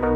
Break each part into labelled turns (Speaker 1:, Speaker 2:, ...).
Speaker 1: Hi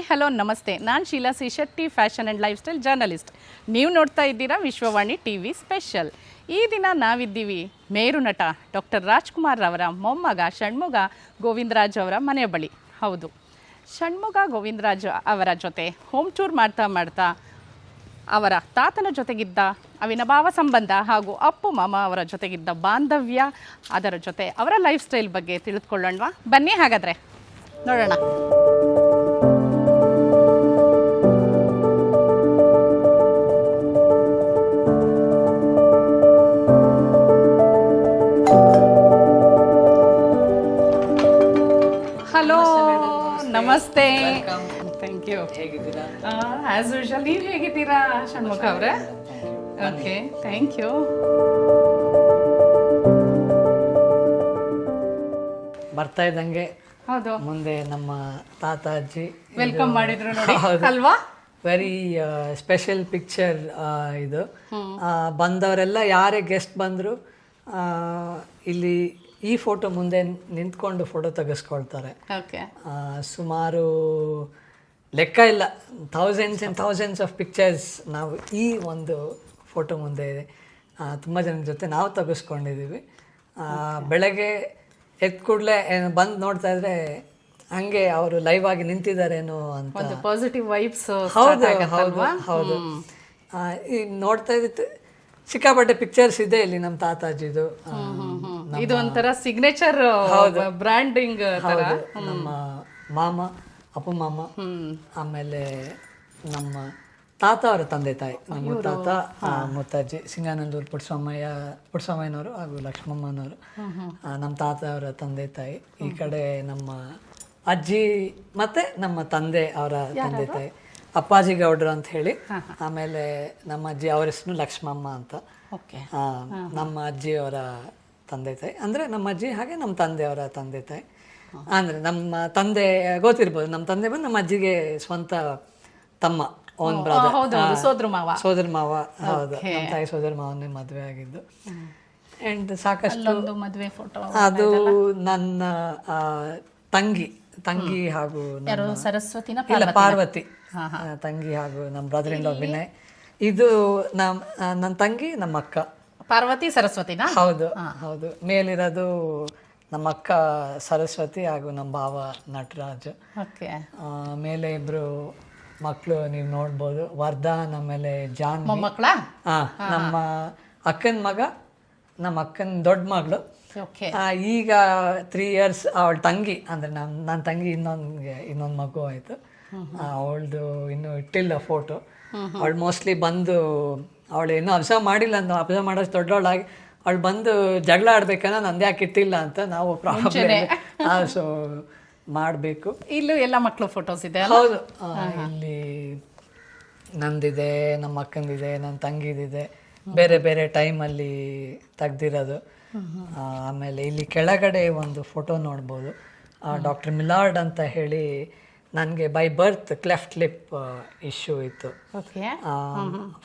Speaker 1: hello ನಮಸ್ತೆ, ನಾನು Sheela C Shetty, fashion and lifestyle journalist. ನೀವು ನೋಡ್ತಾ ಇದ್ದೀರಾ ವಿಶ್ವವಾಣಿ ಟಿ ವಿ ಸ್ಪೆಷಲ್. ಈ ದಿನ ನಾವಿದ್ದೀವಿ ಮೇರು ನಟ ಡಾಕ್ಟರ್ ರಾಜ್ಕುಮಾರ್ ಅವರ ಮೊಮ್ಮಗ ಷಣ್ಮುಗ ಗೋವಿಂದರಾಜ್ ಅವರ ಮನೆಯ ಬಳಿ. ಹೌದು, ಷಣ್ಮುಗ ಗೋವಿಂದರಾಜ್ ಅವರ ಜೊತೆ ಹೋಮ್ ಟೂರ್ ಮಾಡ್ತಾ ಅವರ ತಾತನ ಜೊತೆಗಿದ್ದ ಅವಿನಾಭಾವ ಸಂಬಂಧ ಹಾಗೂ ಅಪ್ಪು ಮಾಮ ಅವರ ಜೊತೆಗಿದ್ದ ಬಾಂಧವ್ಯ, ಅದರ ಜೊತೆ ಅವರ ಲೈಫ್ ಸ್ಟೈಲ್ ಬಗ್ಗೆ ತಿಳಿದುಕೊಳ್ಳೋಣವಾ? ಬನ್ನಿ ಹಾಗಾದರೆ ನೋಡೋಣ. ಹಲೋ, ನಮಸ್ತೆ. Thank you. As usual. ನೀವು ಹೇಗಿದ್ದೀರಾ ಷಣ್ಮುಖ ಅವರೇ? Okay, thank you.
Speaker 2: ಬರ್ತಾ ಇದ್ದಂಗೆ
Speaker 1: ಹೌದು,
Speaker 2: ಮುಂದೆ ನಮ್ಮ ತಾತ ಅಜ್ಜಿ
Speaker 1: ವೆಲ್ಕಮ್ ಮಾಡಿದ್ರು ನೋಡಿ ಅಲ್ವಾ?
Speaker 2: ವೆರಿ ಸ್ಪೆಷಲ್ ಪಿಕ್ಚರ್ ಇದು. ಬಂದವರೆಲ್ಲ ಯಾರೇ ಗೆಸ್ಟ್ ಬಂದರು ಇಲ್ಲಿ ಈ ಫೋಟೋ ಮುಂದೆ ನಿಂತ್ಕೊಂಡು ಫೋಟೋ ತೆಗೆಸ್ಕೊಳ್ತಾರೆ.
Speaker 1: ಓಕೆ,
Speaker 2: ಸುಮಾರು ಲೆಕ್ಕ ಇಲ್ಲ, thousands and thousands of pictures ನಾವು ಈ ಒಂದು ಫೋಟೋ ಮುಂದೆ ತುಂಬ ಜನದ ಜೊತೆ ನಾವು ತೆಗೆಸ್ಕೊಂಡಿದ್ದೀವಿ. ಬೆಳಗ್ಗೆ ಎದ್ದು ಕೂಡಲೇ ಬಂದು ನೋಡ್ತಾ ಇದ್ರೆ ಹಂಗೆ ಅವರು ಲೈವ್ ಆಗಿ ನಿಂತಿದ್ದಾರೇನೋ ಅಂತ
Speaker 1: ಪಾಸಿಟಿವ್ ವೈಬ್ಸ್.
Speaker 2: ಹೌದು ಹೌದು ಹೌದು. ಈಗ ನೋಡ್ತಾ ಇದ್ದಿತ್ತು ಸಿಕ್ಕಾಪಟ್ಟೆ ಪಿಕ್ಚರ್ಸ್ ಇದೆ ಇಲ್ಲಿ ನಮ್ಮ ತಾತಾಜಿದು.
Speaker 1: ಇದು ಒಂಥರ ಸಿಗ್ನೇಚರ್ ಬ್ರ್ಯಾಂಡಿಂಗ್.
Speaker 2: ನಮ್ಮ ಮಾಮ, ಅಪ್ಪು ಮಾಮ, ಆಮೇಲೆ ನಮ್ಮ ತಾತ ಅವರ ತಂದೆ ತಾಯಿ, ನಮ್ಮ ಮುತ್ತಾತ ಮುತ್ತಜ್ಜಿ ಸಿಂಗಾನಂದೂರು ಪುಟ್ಸ್ವಾಮಯ್ಯನವರು ಹಾಗೂ ಲಕ್ಷ್ಮಮ್ಮನವರು ನಮ್ಮ ತಾತ ಅವರ ತಂದೆ ತಾಯಿ. ಈ ಕಡೆ ನಮ್ಮ ಅಜ್ಜಿ ಮತ್ತೆ ನಮ್ಮ ತಂದೆ ಅವರ ತಂದೆ ತಾಯಿ ಅಪ್ಪಾಜಿ ಗೌಡ್ರು ಅಂತ ಹೇಳಿ. ಆಮೇಲೆ ನಮ್ಮ ಅಜ್ಜಿ ಅವರ ಹೆಸರು ಲಕ್ಷ್ಮಮ್ಮ ಅಂತ. ನಮ್ಮ ಅಜ್ಜಿಯವರ ತಂದೆ ತಾಯಿ ಅಂದರೆ ನಮ್ಮ ಅಜ್ಜಿ ಹಾಗೆ ನಮ್ಮ ತಂದೆಯವರ ತಂದೆ ತಾಯಿ. ಅಂದರೆ ನಮ್ಮ ತಂದೆ ಗೊತ್ತಿರ್ಬೋದು, ನಮ್ಮ ತಂದೆ ಬಂದು ನಮ್ಮ ಅಜ್ಜಿಗೆ ಸ್ವಂತ ತಮ್ಮ, ಓನ್ ಬ್ರದರ್, ಸೋದರ ಮಾವ. ಹೌದು, ನಮ್ಮ ತಾಯಿ ಸೋದರ ಮಾವನ್ನೇ ಮದುವೆ ಆಗಿದ್ದು. ಆ್ಯಂಡ್ ಸಾಕಷ್ಟು
Speaker 1: ಮದುವೆ ಫೋಟೋ
Speaker 2: ಅದು ನನ್ನ ತಂಗಿ ಹಾಗೂ ಇಲ್ಲ ಪಾರ್ವತಿ ತಂಗಿ ಹಾಗೂ ನಮ್ಮ ಬ್ರದರ್ ಇನ್ ಲಾ ವಿನಯ್. ಇದು ನನ್ನ ತಂಗಿ, ನಮ್ಮ ಅಕ್ಕ
Speaker 1: ಪಾರ್ವತಿ ಸರಸ್ವತಿನಾ?
Speaker 2: ಹೌದು ಹೌದು. ಮೇಲಿರೋದು ನಮ್ಮ ಅಕ್ಕ ಸರಸ್ವತಿ ಹಾಗೂ ನಮ್ಮ ಭಾವ ನಟರಾಜ್. ಮೇಲೆ ಇಬ್ರು ಮಕ್ಕಳು ನೀವು ನೋಡ್ಬೋದು, ವರ್ಧನ್ ಆಮೇಲೆ ಜಾನ್. ನಮ್ಮ ಅಕ್ಕನ ಮಗ, ನಮ್ಮ ಅಕ್ಕನ ದೊಡ್ಡ ಮಗಳು. ಈಗ 3 years ಅವಳ ತಂಗಿ, ಅಂದರೆ ನನ್ನ ತಂಗಿ ಇನ್ನೊಂದು ಮಗು ಆಯಿತು. ಅವಳದು ಇನ್ನೂ ಇಟ್ಟಿಲ್ಲ ಫೋಟೋ. ಅವಳು ಮೋಸ್ಟ್ಲಿ ಬಂದು ಅವಳು ಇನ್ನೂ ಅಬ್ಸರ್ವ್ ಮಾಡಿಲ್ಲ, ಅಂತ ಅಬ್ಸರ್ವ್ ಮಾಡೋಷ್ಟು ದೊಡ್ಡವಳಾಗಿ ಅವಳು ಬಂದು ಜಗಳ ಆಡ್ಬೇಕನ್ನ ನಂದು ಯಾಕೆ ಇಟ್ಟಿಲ್ಲ ಅಂತ ನಾವು ಪ್ರಾಬ್ಲಮ್ ಸೊ ಮಾಡಬೇಕು.
Speaker 1: ಇಲ್ಲೂ ಎಲ್ಲ ಮಕ್ಕಳು ಫೋಟೋಸ್ ಇದೆ.
Speaker 2: ಹೌದು, ಇಲ್ಲಿ ನಂದಿದೆ, ನಮ್ಮ ಅಕ್ಕಂದಿದೆ, ನನ್ನ ತಂಗಿದಿದೆ, ಬೇರೆ ಬೇರೆ ಟೈಮಲ್ಲಿ ತೆಗ್ದಿರೋದು. ಆಮೇಲೆ ಇಲ್ಲಿ ಕೆಳಗಡೆ ಒಂದು ಫೋಟೋ ನೋಡ್ಬೋದು. ಡಾಕ್ಟರ್ ಮಿಲಾರ್ಡ್ ಅಂತ ಹೇಳಿ ನನಗೆ by birth cleft lip issue ಇತ್ತು.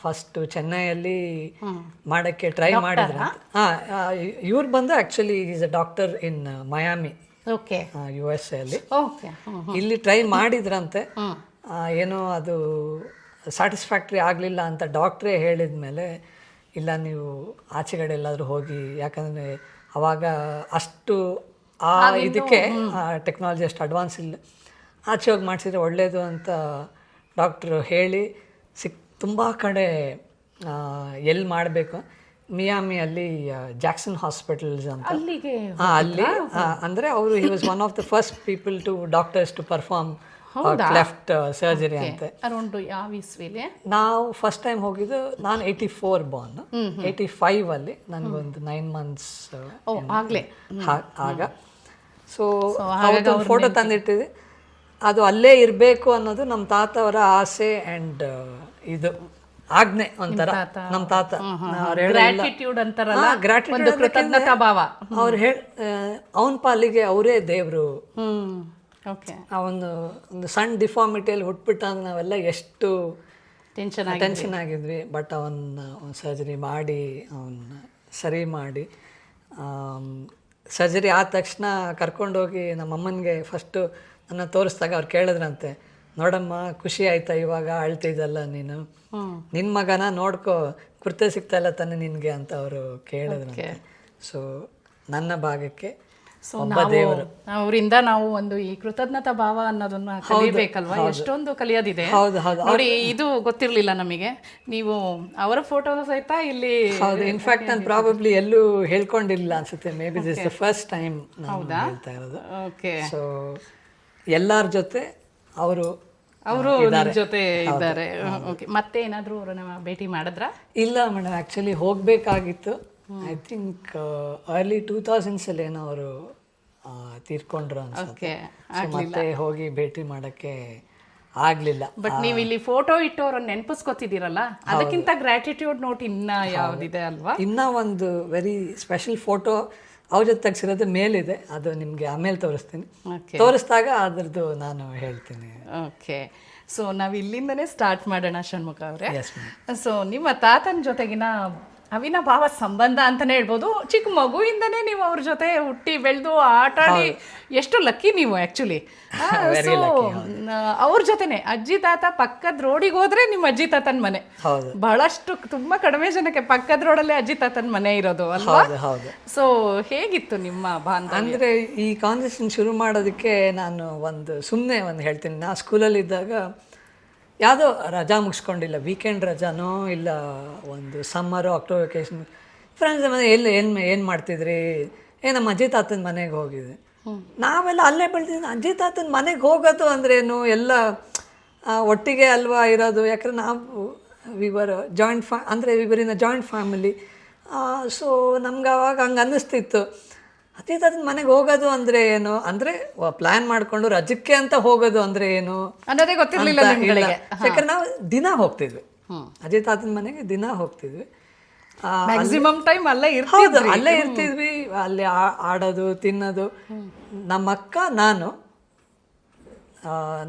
Speaker 2: ಫಸ್ಟು ಚೆನ್ನೈಯಲ್ಲಿ ಮಾಡೋಕ್ಕೆ ಟ್ರೈ ಮಾಡಿದ್ರೆ. ಇವ್ರು ಬಂದು actually is a doctor in Miami, USA ಅಲ್ಲಿ. ಇಲ್ಲಿ ಟ್ರೈ ಮಾಡಿದ್ರಂತೆ, ಏನೋ ಅದು ಸ್ಯಾಟಿಸ್ಫ್ಯಾಕ್ಟ್ರಿ ಆಗಲಿಲ್ಲ ಅಂತ ಡಾಕ್ಟ್ರೇ ಹೇಳಿದ ಮೇಲೆ ಇಲ್ಲ ನೀವು ಆಚೆಗಡೆ ಎಲ್ಲಾದರೂ ಹೋಗಿ, ಯಾಕಂದರೆ ಅವಾಗ ಅಷ್ಟು ಇದಕ್ಕೆ ಟೆಕ್ನಾಲಜಿ ಅಷ್ಟು ಅಡ್ವಾನ್ಸ್ ಇಲ್ಲ, ಆಚೆ ಹೋಗಿ ಮಾಡಿಸಿದ್ರೆ ಒಳ್ಳೆಯದು ಅಂತ ಡಾಕ್ಟ್ರು ಹೇಳಿ ತುಂಬ ಕಡೆ ಎಲ್ಲಿ ಮಾಡಬೇಕು. ಮಿಯಾಮಿಯಲ್ಲಿ ಜಾಕ್ಸನ್ ಹಾಸ್ಪಿಟಲ್ಸ್ ಅಂತ ಅಲ್ಲಿ ಅಂದರೆ ಅವರು he was one of the first people to doctors to perform cleft surgery ಅಂತೆ. ನಾವು ಫಸ್ಟ್ ಟೈಮ್ ಹೋಗಿದ್ದು, ನಾನು 84 ಬಾರ್ನ್, 85 ಅಲ್ಲಿ ನನಗೊಂದು 9 months ಆಗ. ಸೊ ಫೋಟೋ ತಂದಿಟ್ಟಿದ್ದೆ. ಅದು ಅಲ್ಲೇ ಇರಬೇಕು ಅನ್ನೋದು ನಮ್ಮ ತಾತವರ ಆಸೆ ಆ್ಯಂಡ್ ಇದು ಆಜ್ಞೆ ಒಂಥರ. ನಮ್ಮ ತಾತ
Speaker 1: ಗ್ರಾಟಿಟ್ಯೂಡ್ ಅಂತಾರಲ್ಲ, ಒಂದು ಕೃತಜ್ಞತಾ ಭಾವ.
Speaker 2: ಅವ್ರು ಅವನ ಪಾಲಿಗೆ ಅವರೇ ದೇವರು.
Speaker 1: ಓಕೆ.
Speaker 2: ಆ ಒಂದು ಸಣ್ಣ ಡಿಫಾರ್ಮಿಟಿಯಲ್ಲಿ ಹುಟ್ಬಿಟ್ಟಾಗ ನಾವೆಲ್ಲ ಎಷ್ಟು ಟೆನ್ಷನ್ ಆಗಿದ್ವಿ. ಬಟ್ ಅವನ್ನ ಸರ್ಜರಿ ಮಾಡಿ ಅವನ್ನ ಸರಿ ಮಾಡಿ, ಸರ್ಜರಿ ಆದ ತಕ್ಷಣ ಕರ್ಕೊಂಡೋಗಿ ನಮ್ಮಮ್ಮನಿಗೆ ಫಸ್ಟು ನನ್ನ ತೋರಿಸ್ದಾಗ ಅವ್ರು ಕೇಳಿದ್ರಂತೆ, ನೋಡಮ್ಮ ಖುಷಿ ಆಯ್ತಾ ಇವಾಗ, ಅಳ್ತಿದ್ದಲ್ಲ ನೀನು, ನಿನ್ನ ಮಗನ ನೋಡ್ಕೋ, ಕುರ್ತೆ ಸಿಗ್ತಾ ಇಲ್ಲ ತಾನೆ ನಿನಗೆ ಅಂತ ಅವರು ಕೇಳಿದ್ರಂತೆ. ಸೊ ನನ್ನ ಭಾಗಕ್ಕೆ ಒಬ್ಬ ದೇವರು.
Speaker 1: ಅವರಿಂದ ನಾವು ಒಂದು ಈ ಕೃತಜ್ಞತಾ ಭಾವ ಅನ್ನೋದನ್ನ ಕಲಿಬೇಕಲ್ವಾ, ಎಷ್ಟೊಂದು ಕಲಿಯೋದಿದೆ. ನೋಡಿ, ಇದು ಗೊತ್ತಿರ್ಲಿಲ್ಲ ನಮಗೆ. ನೀವು ಅವರ ಫೋಟೋ ಸಹಿತ ಇಲ್ಲಿ.
Speaker 2: ಹೌದು, ಇನ್ಫ್ಯಾಕ್ಟ್ ನಾನು ಪ್ರಾಬಬ್ಲಿ ಎಲ್ಲೂ ಹೇಳ್ಕೊಂಡಿಲ್ಲ ಅನ್ಸುತ್ತೆ. May be this the first time ನಾನು ಹೇಳ್ತಾ ಇರೋದು.
Speaker 1: ಓಕೆ.
Speaker 2: ಸೊ ಎಲ್ಲರ ಜೊತೆ ಅವರು
Speaker 1: ಜೊತೆ ಇದ್ದಾರೆ. ಓಕೆ. ಮತ್ತೆ ಏನಾದರೂ ಅವ್ರನ್ನ ಭೇಟಿ ಮಾಡಿದ್ರ?
Speaker 2: ಇಲ್ಲ ಮೇಡಮ್, ಆ್ಯಕ್ಚುಲಿ ಹೋಗಬೇಕಾಗಿತ್ತು. ಐ ಥಿಂಕ್ ಅರ್ಲಿ 2000s ಏನೋ ಅವರು ತೀರ್ಕೊಂಡ್ರು ಅನ್ಸುತ್ತೆ. ಮತ್ತೆ ಹೋಗಿ ಭೇಟಿ ಮಾಡೋಕ್ಕೆ ಆಗಲಿಲ್ಲ.
Speaker 1: ಬಟ್ ನೀವು ಇಲ್ಲಿ ಫೋಟೋ ಇಟ್ಟು ಅವ್ರನ್ನ ನೆನಪಿಸ್ಕೊತಿದ್ದೀರಲ್ಲ, ಅದಕ್ಕಿಂತ ಗ್ರಾಟಿಟ್ಯೂಡ್ ನೋಟ್ ಇನ್ನ ಯಾವ್ದಿದೆ ಅಲ್ವಾ?
Speaker 2: ಇನ್ನ ಒಂದು ವೆರಿ ಸ್ಪೆಷಲ್ ಫೋಟೋ ಅವ್ರ ಜೊತೆ ತೆಗ್ಸಿರೋದು ಮೇಲಿದೆ, ಅದು ನಿಮಗೆ ಆಮೇಲೆ ತೋರಿಸ್ತೀನಿ. ತೋರಿಸಿದಾಗ ಅದ್ರದ್ದು ನಾನು ಹೇಳ್ತೀನಿ.
Speaker 1: ಓಕೆ. ಸೊ ನಾವು ಇಲ್ಲಿಂದನೇ ಸ್ಟಾರ್ಟ್ ಮಾಡೋಣ ಷಣ್ಮುಖ ಅವರೇ. ಸೊ ನಿಮ್ಮ ತಾತನ ಜೊತೆಗಿನ ಅವಿನಾಭಾವ ಸಂಬಂಧ ಅಂತಾನೆ ಹೇಳ್ಬೋದು. ಚಿಕ್ಕ ಮಗುವಿಂದನೇ ನೀವು ಅವ್ರ ಜೊತೆ ಹುಟ್ಟಿ ಬೆಳೆದು ಆಟಾಡಿ ಎಷ್ಟು ಲಕ್ಕಿ ನೀವು ಆ್ಯಕ್ಚುಲಿ. ಸೊ ಅವ್ರ ಜೊತೆನೆ ಅಜ್ಜಿ ತಾತ ಪಕ್ಕದ ರೋಡಿಗೆ ಹೋದ್ರೆ ನಿಮ್ಮ ಅಜ್ಜಿ ತಾತನ ಮನೆ. ಬಹಳಷ್ಟು ತುಂಬಾ ಕಡಿಮೆ ಜನಕ್ಕೆ ಪಕ್ಕದ ರೋಡಲ್ಲೇ ಅಜ್ಜಿ ತಾತನ ಮನೆ ಇರೋದು ಅಲ್ವಾ? ಸೊ ಹೇಗಿತ್ತು ನಿಮ್ಮ ಬಾಂಧವ್ಯ?
Speaker 2: ಅಂದ್ರೆ ಈ ಕಾನ್ವರ್ಸೇಷನ್ ಶುರು ಮಾಡೋದಕ್ಕೆ ನಾನು ಸುಮ್ಮನೆ ಒಂದು ಹೇಳ್ತೀನಿ. ನಾ ಸ್ಕೂಲಲ್ಲಿ ಇದ್ದಾಗ ಯಾವುದೋ ರಜಾ ಮುಗಿಸ್ಕೊಂಡಿಲ್ಲ, ವೀಕೆಂಡ್ ರಜಾನೋ ಇಲ್ಲ ಒಂದು ಸಮ್ಮರು ಅಕ್ಟೋಬರ್ ವೆಕೇಶನ್, ಫ್ರೆಂಡ್ಸ್ ಮನೆ ಏನು ಮಾಡ್ತಿದ್ರಿ? ನಮ್ಮ ಅಜ್ಜಿ ತಾತನ ಮನೆಗೆ ಹೋಗಿದ್ದೆ. ನಾವೆಲ್ಲ ಅಲ್ಲೇ ಬೆಳೆದಿದ್ದು. ಅಜ್ಜಿ ತಾತನ ಮನೆಗೆ ಹೋಗೋದು ಅಂದ್ರೇನು, ಎಲ್ಲ ಒಟ್ಟಿಗೆ ಅಲ್ವಾ ಇರೋದು. ಯಾಕಂದ್ರೆ ನಾವು ವಿವರ್ ಇನ್ ಅ ಜಾಯಿಂಟ್ ಫ್ಯಾಮಿಲಿ. ಸೊ ನಮ್ಗೆ ಅವಾಗ ಹಂಗೆ ಅನ್ನಿಸ್ತಿತ್ತು, ಅಜ್ಜಿ ತಾತನ ಮನೆಗೆ ಹೋಗೋದು ಅಂದರೆ ಏನು, ಅಂದರೆ ಪ್ಲ್ಯಾನ್ ಮಾಡಿಕೊಂಡು ರಜಕ್ಕೆ ಅಂತ ಹೋಗೋದು ಅಂದರೆ ಏನು
Speaker 1: ಅನ್ನೋದೇ ಗೊತ್ತಿರಲಿಲ್ಲ.
Speaker 2: ಯಾಕಂದ್ರೆ ನಾವು ದಿನ ಹೋಗ್ತಿದ್ವಿ ಅಜ್ಜಿ ತಾತನ ಮನೆಗೆ, ದಿನ ಹೋಗ್ತಿದ್ವಿ.
Speaker 1: ಮ್ಯಾಕ್ಸಿಮಮ್ ಟೈಮ್ ಅಲ್ಲೇ
Speaker 2: ಇರ್ತಿದ್ವಿ. ಅಲ್ಲಿ ಆಡೋದು, ತಿನ್ನೋದು. ನಮ್ಮ ಅಕ್ಕ ನಾನು,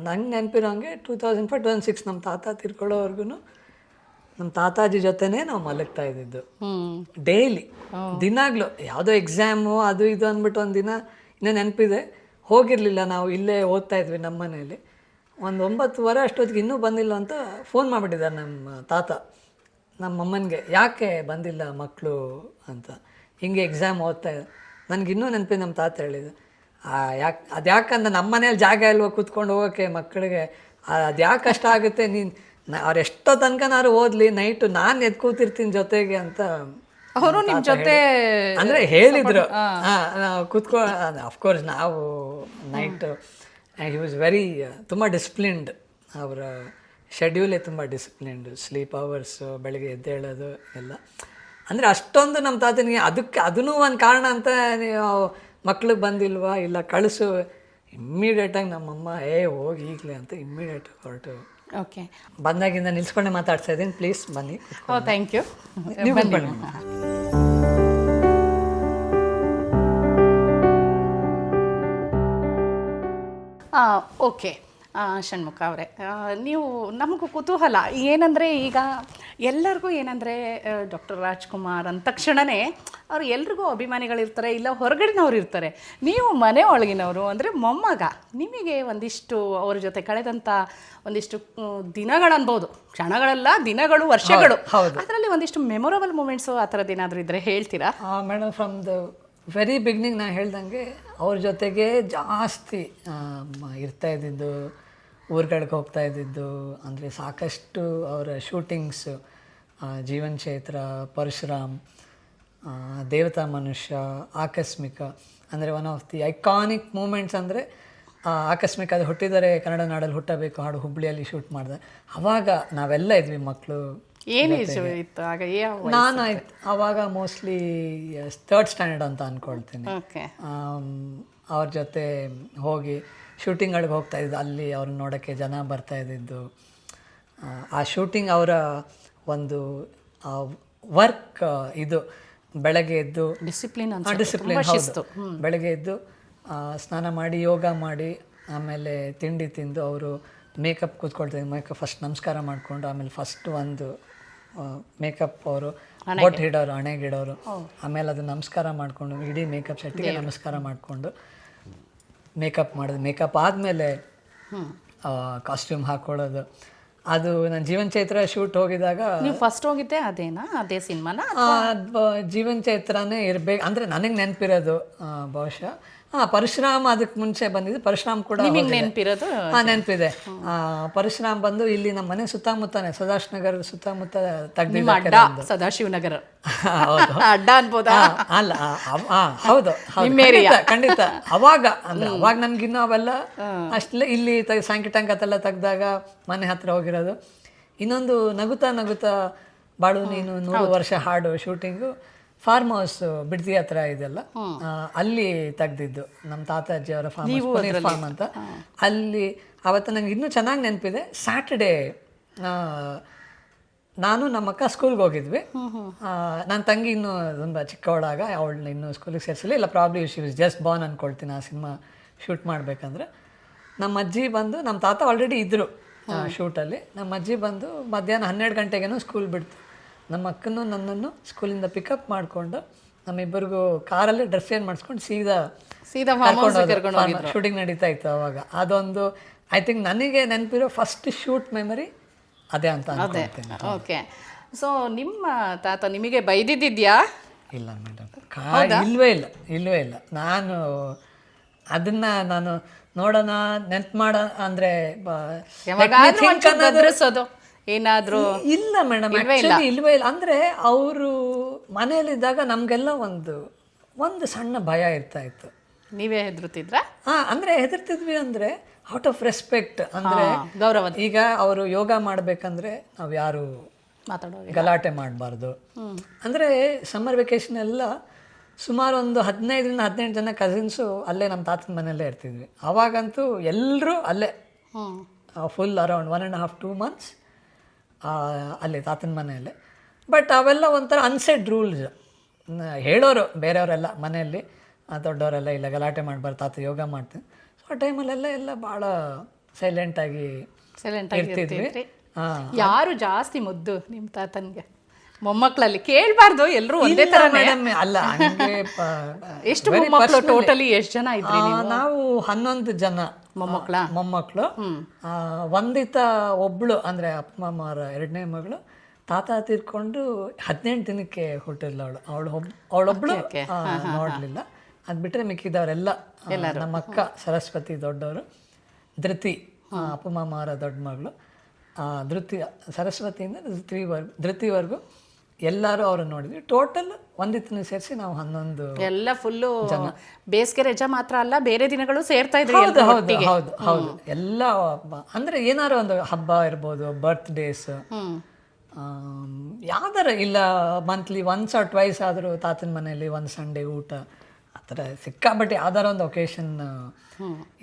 Speaker 2: ನಂಗೆ ನೆನಪಿರೋಂಗೆ 2005, 2006 ನಮ್ಮ ತಾತ ತಿರ್ಕೊಳ್ಳೋವರೆಗೂ ನಮ್ಮ ತಾತಾಜಿ ಜೊತೆನೇ ನಾವು ಮಲಗ್ತಾ ಇದ್ದಿದ್ದು ಡೈಲಿ, ದಿನಾಗ್ಲೂ. ಯಾವುದೋ ಎಕ್ಸಾಮು ಅದು ಇದು ಅಂದ್ಬಿಟ್ಟು ಒಂದಿನ ಇನ್ನೂ ನೆನಪಿದೆ, ಹೋಗಿರಲಿಲ್ಲ ನಾವು, ಇಲ್ಲೇ ಓದ್ತಾ ಇದ್ವಿ ನಮ್ಮ ಮನೇಲಿ. 9:15 ಅಷ್ಟೊತ್ತಿಗೆ ಇನ್ನೂ ಬಂದಿಲ್ಲ ಅಂತ ಫೋನ್ ಮಾಡಿಬಿಟ್ಟಿದ್ದಾರೆ ನಮ್ಮ ತಾತ ನಮ್ಮಮ್ಮನಿಗೆ, ಯಾಕೆ ಬಂದಿಲ್ಲ ಮಕ್ಕಳು ಅಂತ. ಹಿಂಗೆ ಎಕ್ಸಾಮ್ ಓದ್ತಾ ಇದ್ದೆ. ನನಗಿನ್ನೂ ನೆನಪಿದೆ, ನಮ್ಮ ತಾತ ಹೇಳಿದ್ದು, ಯಾಕಂದ್ರೆ ನಮ್ಮ ಮನೇಲಿ ಜಾಗ ಇಲ್ವೋ ಕೂತ್ಕೊಂಡು ಹೋಗೋಕ್ಕೆ ಮಕ್ಕಳಿಗೆ, ಯಾಕೆ ಕಷ್ಟ ಆಗುತ್ತೆ, ಅವ್ರು ಎಷ್ಟೋ ತನಕನಾರು ಓದಲಿ, ನೈಟು ನಾನು ಎದ್ದು ಕೂತಿರ್ತೀನಿ ಜೊತೆಗೆ ಅಂತ
Speaker 1: ಅವರು ನಿಮ್ಮ ಜೊತೆ
Speaker 2: ಅಂದರೆ ಹೇಳಿದರು. ಕೂತ್ಕೊ, ಅಫ್ಕೋರ್ಸ್ ನಾವು ನೈಟು ಹಿ ವಾಸ್ ವೆರಿ ತುಂಬ ಡಿಸಿಪ್ಲಿನ್ಡ್. ಅವರ ಶೆಡ್ಯೂಲೇ ತುಂಬ ಡಿಸಿಪ್ಲಿನ್ಡ್. ಸ್ಲೀಪ್ ಅವರ್ಸು, ಬೆಳಗ್ಗೆ ಎದ್ದೇಳೋದು ಎಲ್ಲ. ಅಂದರೆ ಅಷ್ಟೊಂದು ನಮ್ಮ ತಾತನಿಗೆ ಅದೂ ಒಂದು ಕಾರಣ ಅಂತ, ನೀವು ಮಕ್ಳಿಗೆ ಬಂದಿಲ್ವಾ, ಇಲ್ಲ ಕಳಿಸು, ಇಮ್ಮಿಡಿಯೇಟಾಗಿ ನಮ್ಮಮ್ಮ ಹೋಗಿ ಈಗಲೇ ಅಂತ ಇಮ್ಮಿಡಿಯೇಟಾಗಿ ಹೊರಟು.
Speaker 1: ಓಕೆ.
Speaker 2: ಬಂದಾಗಿಂದ ನಿಲ್ಸ್ಕೊಂಡೆ ಮಾತಾಡ್ತಾ ಇದ್ದೀನಿ, ಪ್ಲೀಸ್ ಬನ್ನಿ.
Speaker 1: Thank you. ಓಕೆ ಷಣ್ಮುಖ ಅವರೇ, ನೀವು ನಮಗೂ ಕುತೂಹಲ ಏನಂದರೆ, ಈಗ ಎಲ್ಲರಿಗೂ ಏನಂದರೆ ಡಾಕ್ಟರ್ ರಾಜ್ಕುಮಾರ್ ಅಂದ ತಕ್ಷಣವೇ ಅವ್ರು ಎಲ್ರಿಗೂ ಅಭಿಮಾನಿಗಳಿರ್ತಾರೆ, ಇಲ್ಲ ಹೊರಗಡೆನವ್ರು ಇರ್ತಾರೆ. ನೀವು ಮನೆ ಒಳಗಿನವರು ಅಂದರೆ ಮೊಮ್ಮಗ, ನಿಮಗೆ ಒಂದಿಷ್ಟು ಅವ್ರ ಜೊತೆ ಕಳೆದಂಥ ಒಂದಿಷ್ಟು ದಿನಗಳನ್ಬೋದು, ಕ್ಷಣಗಳೆಲ್ಲ ದಿನಗಳು, ವರ್ಷಗಳು, ಅದರಲ್ಲಿ ಒಂದಿಷ್ಟು ಮೆಮೊರಬಲ್ ಮೂಮೆಂಟ್ಸು ಆ ಥರದ್ದು ಏನಾದರೂ ಇದ್ದರೆ ಹೇಳ್ತೀರಾ?
Speaker 2: Madam, from the very beginning ನಾನು ಹೇಳ್ದಂಗೆ ಅವ್ರ ಜೊತೆಗೆ ಜಾಸ್ತಿ ಇರ್ತಾ ಇದ್ದಿದ್ದು, ಊರುಗಳಿಗೆ ಹೋಗ್ತಾ ಇದ್ದಿದ್ದು. ಅಂದರೆ ಸಾಕಷ್ಟು ಅವರ ಶೂಟಿಂಗ್ಸು, ಜೀವನ್ ಕ್ಷೇತ್ರ, ಪರಶುರಾಮ್, ದೇವತಾ ಮನುಷ್ಯ, ಆಕಸ್ಮಿಕ, ಅಂದರೆ one of the iconic moments. ಅಂದರೆ ಆಕಸ್ಮಿಕ ಅದು ಹುಟ್ಟಿದರೆ ಕನ್ನಡ ನಾಡಲ್ಲಿ ಹುಟ್ಟಬೇಕು ಹಾಡು ಹುಬ್ಬಳ್ಳಿಯಲ್ಲಿ ಶೂಟ್ ಮಾಡಿದೆ. ಆವಾಗ ನಾವೆಲ್ಲ ಇದ್ವಿ ಮಕ್ಕಳು. ನಾನು ಆವಾಗ ಮೋಸ್ಟ್ಲಿ 3rd ಸ್ಟ್ಯಾಂಡರ್ಡ್ ಅಂತ ಅಂದ್ಕೊಳ್ತೀನಿ. ಅವ್ರ ಜೊತೆ ಹೋಗಿ ಶೂಟಿಂಗ್ಗಳಿಗೆ ಹೋಗ್ತಾ ಇದ್ದು, ಅಲ್ಲಿ ಅವ್ರನ್ನ ನೋಡೋಕ್ಕೆ ಜನ ಬರ್ತಾ ಇದ್ದಿದ್ದು. ಆ ಶೂಟಿಂಗ್ ಅವರ ಒಂದು ವರ್ಕ್ ಇದು ಬೆಳಗ್ಗೆ ಎದ್ದು
Speaker 1: ಡಿಸಿಪ್ಲಿನ್
Speaker 2: ಡಿಸಿಪ್ಲಿನ್ ಹೌದು. ಬೆಳಗ್ಗೆ ಎದ್ದು ಸ್ನಾನ ಮಾಡಿ ಯೋಗ ಮಾಡಿ ಆಮೇಲೆ ತಿಂಡಿ ತಿಂದು ಅವರು ಮೇಕಪ್ ಕೂತ್ಕೊಳ್ತಾರೆ. ಮೇಕಪ್ ಫಸ್ಟ್ ನಮಸ್ಕಾರ ಮಾಡಿಕೊಂಡು ಆಮೇಲೆ ಫಸ್ಟ್ ಒಂದು ಮೇಕಪ್ ಅವರು ಬೊಟ್ಟು ಹಿಡೋರು, ಹಣೆಗಿಡೋರು, ಆಮೇಲೆ ಅದು ನಮಸ್ಕಾರ ಮಾಡಿಕೊಂಡು ಇಡೀ ಮೇಕಪ್ ಸೆಟ್ಟಿಗೆ ನಮಸ್ಕಾರ ಮಾಡಿಕೊಂಡು ಮೇಕಪ್ ಮಾಡೋದು. ಮೇಕಪ್ ಆದಮೇಲೆ ಕಾಸ್ಟ್ಯೂಮ್ ಹಾಕ್ಕೊಳ್ಳೋದು. ಅದು ನಾನು ಜೀವನ್ ಚೈತ್ರ ಶೂಟ್ ಹೋಗಿದಾಗ
Speaker 1: ನೀವು ಫಸ್ಟ್ ಹೋಗಿದ್ದೆ ಅದೇನಾ, ಅದೇ ಸಿನಿಮಾನ?
Speaker 2: ಜೀವನ್ ಚೈತ್ರನೇ ಇರ್ಬೇಕು ಅಂದರೆ ನನಗೆ ನೆನಪಿರೋದು ಬಹುಶಃ. ಪರಶುರಾಮ್ ಅದಕ್ಕೆ ಮುಂಚೆ ಬಂದಿದ್ದು. ಪರಶುರಾಮ್ ಕೂಡ
Speaker 1: ನೆನಪಿರೋದು?
Speaker 2: ನೆನಪಿದೆ. ಪರಶುರಾಮ್ ಬಂದು ಇಲ್ಲಿ ನಮ್ಮ ಮನೆ ಸುತ್ತಮುತ್ತನೇ ಸದಾಶಿವನಗರ ಸುತ್ತಮುತ್ತ ತೆಗ್ದಿದ್ದ
Speaker 1: ಸದಾಶಿವನಗರ
Speaker 2: ಹೌದು
Speaker 1: ಅಡ್ಡ ಅನ್ಬೋದಾ?
Speaker 2: ಅಲ್ಲ ಹೌದು ಖಂಡಿತ. ಅವಾಗ ಅಂದ್ರೆ ಅವಾಗ ನಮ್ಗಿನ್ನೂ ಅವೆಲ್ಲ ಅಷ್ಟೇ. ಇಲ್ಲಿ ಸಾಂಕಿಟಂಗ್ ಅದೆಲ್ಲ ತೆಗ್ದಾಗ ಮನೆ ಹತ್ರ ಹೋಗಿರೋದು. ಇನ್ನೊಂದು ನಗುತ್ತಾ ನಗುತ್ತಾ ಬಾಳು ನೀನು 100 ವರ್ಷ ಹಾಡು ಶೂಟಿಂಗು ಫಾರ್ಮ್ ಹೌಸ್ ಬಿಡ್ದಿ ಹತ್ರ ಇದೆಲ್ಲ, ಅಲ್ಲಿ ತೆಗ್ದಿದ್ದು ನಮ್ಮ ತಾತಾಜಿ ಅವರ ಫಾರ್ಮ್ ಹೌಸ್, ಪನೀರ್ ಫಾರ್ಮ್ ಅಂತ. ಅಲ್ಲಿ ಅವತ್ತು ನಂಗೆ ಇನ್ನೂ ಚೆನ್ನಾಗಿ ನೆನಪಿದೆ. ಸ್ಯಾಟರ್ಡೇ ನಾನು ನಮ್ಮ ಅಕ್ಕ ಸ್ಕೂಲ್ಗೆ ಹೋಗಿದ್ವಿ. ನನ್ನ ತಂಗಿ ಇನ್ನೂ ತುಂಬ ಚಿಕ್ಕವಳಾಗ, ಅವಳನ್ನ ಇನ್ನೂ ಸ್ಕೂಲಿಗೆ ಸೇರಿಸಲಿ, ಇಲ್ಲ probably she was just Born ಅಂದ್ಕೊಳ್ತೀನಿ ಆ ಸಿನಿಮಾ ಶೂಟ್ ಮಾಡಬೇಕಂದ್ರೆ. ನಮ್ಮ ಅಜ್ಜಿ ಬಂದು, ನಮ್ಮ ತಾತ ಆಲ್ರೆಡಿ ಇದ್ದರು ಶೂಟಲ್ಲಿ. ನಮ್ಮ ಅಜ್ಜಿ ಬಂದು ಮಧ್ಯಾಹ್ನ 12 ಗಂಟೆಗೇನೋ ಸ್ಕೂಲ್ ಬಿಡ್ತು. ನಮ್ಮ ಅಕ್ಕನೂ ನನ್ನನ್ನು ಸ್ಕೂಲಿಂದ ಪಿಕಪ್ ಮಾಡಿಕೊಂಡು ನಮ್ಮಿಬ್ಬರಿಗೂ ಕಾರಲ್ಲಿ ಡ್ರೆಸ್ ಚೇಂಜ್ ಮಾಡಿಸ್ಕೊಂಡು ಸೀದಾ ಶೂಟಿಂಗ್ ನಡೀತಾ ಇತ್ತು ಅವಾಗ. ಅದೊಂದು ಐ ಥಿಂಕ್ ನನಗೆ ನೆನಪಿರೋ ಫಸ್ಟ್ ಶೂಟ್ ಮೆಮರಿ ಅದೇ ಅಂತ ಅನ್ಕೊಳ್ತೀನಿ.
Speaker 1: ಓಕೆ. ಸೊ ನಿಮ್ಮ ತಾತ ನಿಮಗೆ ಬೈದಿದ್ಯಾ?
Speaker 2: ಇಲ್ಲ ಮೇಡಮ್, ಇಲ್ವೇ ಇಲ್ಲ. ನಾನು ನೋಡೋಣ ನೆನ್ಪು ಮಾಡ ಅಂದರೆ
Speaker 1: ಏನಾದ್ರು
Speaker 2: ಇಲ್ಲ ಮೇಡಮ್, ಇಲ್ವೇ ಇಲ್ಲ. ಅಂದರೆ ಅವರು ಮನೆಯಲ್ಲಿದ್ದಾಗ ನಮಗೆಲ್ಲ ಒಂದು ಸಣ್ಣ ಭಯ ಇರ್ತಾ ಇತ್ತು.
Speaker 1: ನೀವೇ ಹೆದರ್ತಿದ್ರಾ?
Speaker 2: ಅಂದರೆ ಹೆದರ್ತಿದ್ವಿ ಅಂದರೆ ಔಟ್ ಆಫ್ ರೆಸ್ಪೆಕ್ಟ್, ಅಂದರೆ
Speaker 1: ಗೌರವ.
Speaker 2: ಈಗ ಅವರು ಯೋಗ ಮಾಡಬೇಕಂದ್ರೆ ನಾವು ಯಾರು ಗಲಾಟೆ ಮಾಡಬಾರ್ದು. ಅಂದರೆ ಸಮ್ಮರ್ ವೆಕೇಶನ್ ಎಲ್ಲ ಸುಮಾರು ಒಂದು 15-18 ಜನ ಕಸಿನ್ಸು ಅಲ್ಲೇ ನಮ್ಮ ತಾತನ ಮನೆಯಲ್ಲೇ ಇರ್ತಿದ್ವಿ. ಅವಾಗಂತೂ ಎಲ್ಲರೂ ಅಲ್ಲೇ ಫುಲ್ ಅರೌಂಡ್ 1.5-2 months ಅಲ್ಲಿ ತಾತನ ಮನೆಯಲ್ಲೇ. ಬಟ್ ಅವೆಲ್ಲ ಒಂಥರ ಅನ್ಸೆಡ್ ರೂಲ್ಸ್ ಹೇಳೋರು ಬೇರೆಯವರೆಲ್ಲ ಮನೆಯಲ್ಲಿ, ದೊಡ್ಡವರೆಲ್ಲ ಇಲ್ಲ ಗಲಾಟೆ ಮಾಡಬಾರ್ದು, ತಾತ ಯೋಗ ಮಾಡ್ತೀನಿ. ಸೊ ಆ ಟೈಮಲ್ಲೆಲ್ಲ ಎಲ್ಲ ಭಾಳ ಸೈಲೆಂಟಾಗಿ ಇರ್ತಿದ್ವಿ.
Speaker 1: ಯಾರು ಜಾಸ್ತಿ ಮುದ್ದು ನಿಮ್ಮ ತಾತನಿಗೆ? ಮೊಮ್ಮಕ್ಕಳಲ್ಲಿ ಕೇಳಬಾರ್ದು, ಎಲ್ಲರೂ ಒಂದೇ ತರ
Speaker 2: ಅಲ್ಲ.
Speaker 1: ಎಷ್ಟು ಮೊಮ್ಮಕ್ಕಳು? ಟೋಟಲಿ ಎಷ್ಟು ಜನ ಇದ್ರಿ?
Speaker 2: ನಾವು 11 ಜನ ಮೊಮ್ಮಕ್ಕಳು. ಒಂದಿತ ಒಬ್ಳು ಅಂದರೆ ಅಪ್ಪ ಅಮ್ಮರ 2ನೇ ಮಗಳು ತಾತ ತೀರ್ಕೊಂಡು 18 ದಿನಕ್ಕೆ ಹುಟ್ಟಿದ್ಲು ಅವಳೊಬ್ಳು ನೋಡಲಿಲ್ಲ. ಅದು ಬಿಟ್ಟರೆ ಮಿಕ್ಕಿದವರೆಲ್ಲ ನಮ್ಮ ಅಕ್ಕ ಸರಸ್ವತಿ ದೊಡ್ಡವರು, ಧೃತಿ ಅಪ್ಪ ಮಾಮರ ದೊಡ್ಡ ಮಗಳು, ಸರಸ್ವತಿಯಿಂದ ಧೃತಿವರೆಗೂ ಎಲ್ಲರೂ ಅವ್ರನ್ನ ನೋಡಿದ್ವಿ. ಟೋಟಲ್ ಒಂದಿತ್ತು ಸೇರಿಸಿ ನಾವು 11
Speaker 1: ಎಲ್ಲ ಫುಲ್ಲು ಬೇಸಿಗೆ ರಜಾ ಮಾತ್ರ ಅಲ್ಲ, ಬೇರೆ ದಿನಗಳು ಸೇರ್ತಾ ಇದ್ರಿ?
Speaker 2: ಹೌದು. ಎಲ್ಲ ಅಂದರೆ ಏನಾರು ಒಂದು ಹಬ್ಬ ಇರ್ಬೋದು, ಬರ್ತ್ಡೇಸ್, ಯಾವ್ದಾರ ಇಲ್ಲ ಮಂತ್ಲಿ ಒನ್ಸ್ ಆರ್ ಟ್ವೈಸ್ ಆದರೂ ತಾತನ ಮನೆಯಲ್ಲಿ ಒಂದು ಸಂಡೇ ಊಟ, ಆ ಥರ ಸಿಕ್ಕಾಬಟ್ಟೆ ಯಾವ್ದಾರ ಒಂದು ಒಕೇಶನ್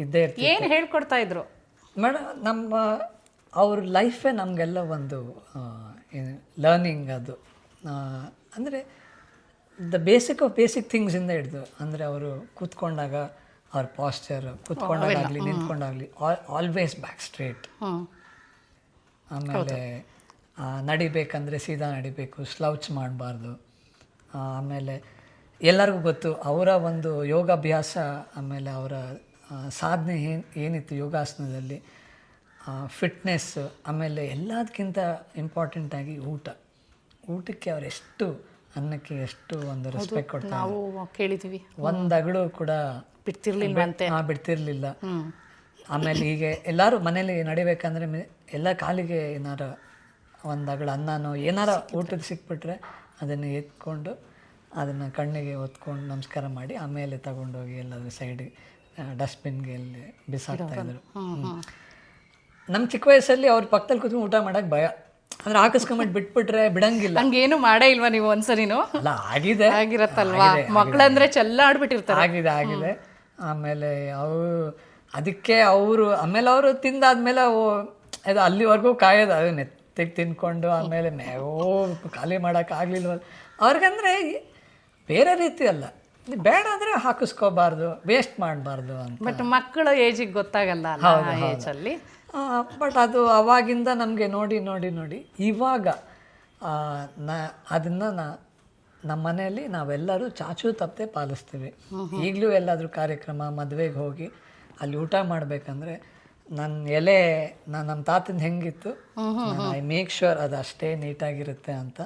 Speaker 2: ಇದ್ದೇ ಇರ್ತೀವಿ.
Speaker 1: ಏನು ಹೇಳ್ಕೊಡ್ತಾ ಇದ್ರು
Speaker 2: ಮೇಡಮ್? ಅವ್ರ ಲೈಫೇ ನಮಗೆಲ್ಲ ಒಂದು ಲರ್ನಿಂಗ್. ಅದು ಅಂದರೆ ಬೇಸಿಕ್ ಥಿಂಗ್ಸಿಂದ ಹಿಡಿದು, ಅಂದರೆ ಅವರು ಕೂತ್ಕೊಂಡಾಗ ಅವ್ರ ಪಾಸ್ಚರ್, ಕೂತ್ಕೊಂಡಾಗಲಿ ನಿಂತ್ಕೊಂಡಾಗಲಿ ಆಲ್ವೇಸ್ ಬ್ಯಾಕ್ ಸ್ಟ್ರೇಟ್. ಆಮೇಲೆ ನಡಿಬೇಕಂದ್ರೆ ಸೀದಾ ನಡಿಬೇಕು, ಸ್ಲೌಚ್ ಮಾಡಬಾರ್ದು. ಆಮೇಲೆ ಎಲ್ಲರಿಗೂ ಗೊತ್ತು ಅವರ ಒಂದು ಯೋಗಾಭ್ಯಾಸ, ಆಮೇಲೆ ಅವರ ಸಾಧನೆ ಏನಿತ್ತು ಯೋಗಾಸನದಲ್ಲಿ, ಫಿಟ್ನೆಸ್, ಆಮೇಲೆ ಎಲ್ಲದಕ್ಕಿಂತ ಇಂಪಾರ್ಟೆಂಟಾಗಿ ಊಟಕ್ಕೆ ಅವ್ರು ಎಷ್ಟು, ಅನ್ನಕ್ಕೆ ಎಷ್ಟು ಒಂದು ರೆಸ್ಪೆಕ್ಟ್ ಕೊಡ್ತಾರೆ.
Speaker 1: ನಾವು ಕೇಳಿದ್ವಿ,
Speaker 2: ಒಂದು ಅಗಳು ಕೂಡ ಬಿಡ್ತಿರ್ಲಿಲ್ಲ. ಆಮೇಲೆ ಹೀಗೆ ಎಲ್ಲರೂ ಮನೇಲಿ ನಡಿಬೇಕಂದ್ರೆ ಎಲ್ಲ ಕಾಲಿಗೆ ಏನಾರ ಒಂದು ಅಗಳು ಅನ್ನನೋ ಏನಾರ ಊಟಕ್ಕೆ ಸಿಕ್ಬಿಟ್ರೆ ಅದನ್ನು ಎತ್ಕೊಂಡು ಅದನ್ನು ಕಣ್ಣಿಗೆ ಹೊತ್ಕೊಂಡು ನಮಸ್ಕಾರ ಮಾಡಿ ಆಮೇಲೆ ತಗೊಂಡೋಗಿ ಎಲ್ಲಾದರೂ ಸೈಡಿಗೆ ಡಸ್ಟ್ಬಿನ್ಗೆ ಎಲ್ಲಿ ಬಿಸಾಡ್ತಾಯಿದ್ರು. ನಮ್ಮ ಚಿಕ್ಕ ವಯಸ್ಸಲ್ಲಿ ಅವ್ರ ಪಕ್ಕದಲ್ಲಿ ಕೂತ್ಕೊಂಡು ಊಟ ಮಾಡೋಕ್ಕೆ ಭಯ. ಅಂದ್ರೆ ಹಾಕಿಸ್ಕೊಂಬಿಟ್ಟು ಬಿಟ್ಬಿಟ್ರೆ ಬಿಡಂಗಿಲ್ಲ.
Speaker 1: ಹಂಗೇನು ಮಾಡೇ ಇಲ್ವಾ ನೀವು ಒಂದ್ಸರಿನೂ?
Speaker 2: ಅಲ್ಲ, ಆಗಿರತ್ತಲ್ವಾ,
Speaker 1: ಮಕ್ಕಳಂದ್ರೆ ಚೆಲ್ಲಾಡ್ಬಿಟ್ಟಿರ್ತಾರೆ.
Speaker 2: ಆಗಿದೆ. ಆಮೇಲೆ ಅವು ಅದಕ್ಕೆ ಅವರು ಆಮೇಲೆ ಅವರು ತಿಂದಾದ್ಮೇಲೆ ಅದು ಅಲ್ಲಿವರೆಗೂ ಕಾಯೋದು, ಅದು ನೆತ್ತಿಗೆ ತಿನ್ಕೊಂಡು ಆಮೇಲೆ ಖಾಲಿ ಮಾಡೋಕ್ಕಾಗಲಿಲ್ವಲ್ಲ ಅವ್ರಿಗಂದರೆ ಬೇರೆ ರೀತಿ ಅಲ್ಲ, ಬೇಡ ಅಂದರೆ ಹಾಕಿಸ್ಕೋಬಾರ್ದು, ವೇಸ್ಟ್ ಮಾಡಬಾರ್ದು ಅಂತ.
Speaker 1: ಬಟ್ ಮಕ್ಕಳ ಏಜಿಗೆ ಗೊತ್ತಾಗಲ್ಲ ಏಜಲ್ಲಿ.
Speaker 2: ಬಟ್ ಅದು ಅವಾಗಿಂದ ನಮಗೆ ನೋಡಿ ನೋಡಿ ನೋಡಿ ಇವಾಗ ಅದನ್ನು ನಮ್ಮ ಮನೆಯಲ್ಲಿ ನಾವೆಲ್ಲರೂ ಚಾಚೂ ತಪ್ಪದೆ ಪಾಲಿಸ್ತೀವಿ. ಈಗಲೂ ಎಲ್ಲಾದರೂ ಕಾರ್ಯಕ್ರಮ ಮದುವೆಗೆ ಹೋಗಿ ಅಲ್ಲಿ ಊಟ ಮಾಡಬೇಕಂದ್ರೆ ನಮ್ಮ ತಾತನ ಹೆಂಗಿತ್ತು ಐ ಮೇಕ್ ಶ್ಯೂರ್ ಅದು ಅಷ್ಟೇ ನೀಟಾಗಿರುತ್ತೆ ಅಂತ.